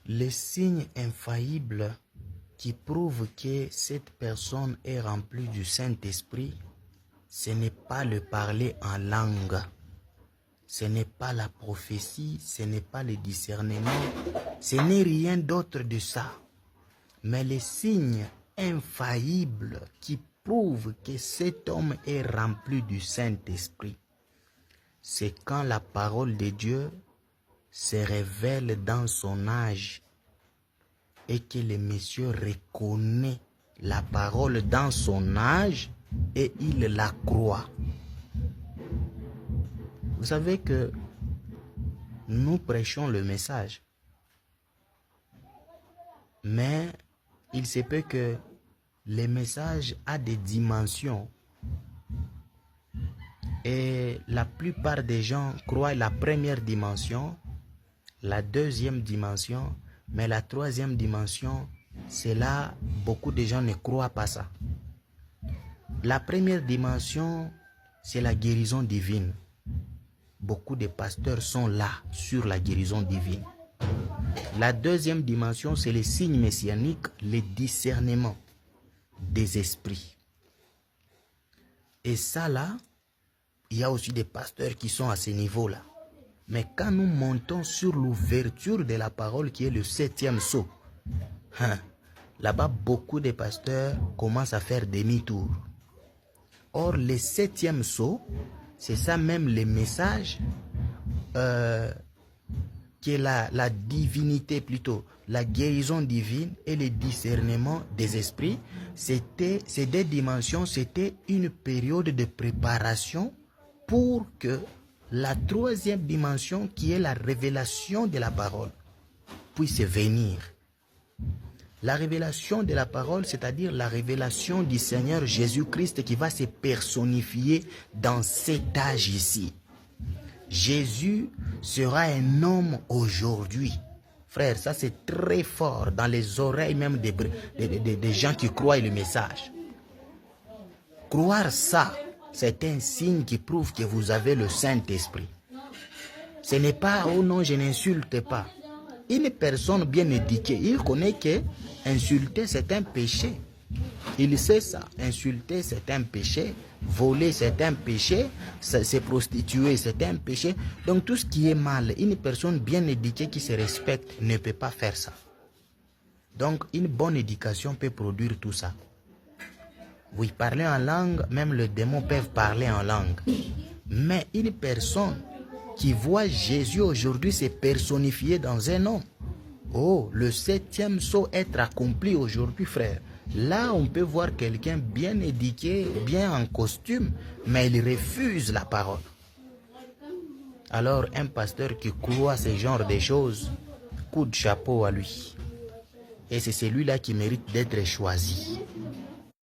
Les signes infaillibles qui prouvent que cette personne est remplie du Saint-Esprit, ce n'est pas le parler en langue, ce n'est pas la prophétie, ce n'est pas le discernement, ce n'est rien d'autre de ça. Mais les signes infaillibles qui prouvent que cet homme est rempli du Saint-Esprit, c'est quand la parole de Dieu se révèle dans son âge et que le monsieur reconnaît la parole dans son âge et il la croit. Vous savez que nous prêchons le message, mais il se peut que le message a des dimensions et la plupart des gens croient la première dimension, la deuxième dimension, mais la troisième dimension, c'est là beaucoup de gens ne croient pas ça. La première dimension, c'est la guérison divine. Beaucoup de pasteurs sont là sur la guérison divine. La deuxième dimension, c'est les signes messianiques, le discernement des esprits. Et ça là, il y a aussi des pasteurs qui sont à ce niveau-là. Mais quand nous montons sur l'ouverture de la parole qui est le 7e sceau, là-bas beaucoup de pasteurs commencent à faire demi-tour. Or, le 7e sceau, c'est ça même le message qui est la divinité plutôt, la guérison divine et le discernement des esprits. Ces deux dimensions, c'était une période de préparation pour que la troisième dimension, qui est la révélation de la parole, puisse venir. La révélation de la parole, c'est-à-dire la révélation du Seigneur Jésus-Christ qui va se personnifier dans cet âge ici. Jésus sera un homme aujourd'hui. Frère, ça c'est très fort dans les oreilles même des gens qui croient le message. Croire ça, c'est un signe qui prouve que vous avez le Saint-Esprit. Ce n'est pas, oh non, je n'insulte pas. Une personne bien éduquée, il connaît que insulter c'est un péché. Il sait ça. Insulter c'est un péché. Voler c'est un péché. Se prostituer c'est un péché. Donc tout ce qui est mal, une personne bien éduquée qui se respecte ne peut pas faire ça. Donc une bonne éducation peut produire tout ça. Oui, parler en langue, même les démons peuvent parler en langue. Mais une personne qui voit Jésus aujourd'hui se personnifier dans un homme. Oh, le 7e sceau être accompli aujourd'hui, frère. Là, on peut voir quelqu'un bien éduqué, bien en costume, mais il refuse la parole. Alors, un pasteur qui croit ce genre de choses, coup de chapeau à lui. Et c'est celui-là qui mérite d'être choisi.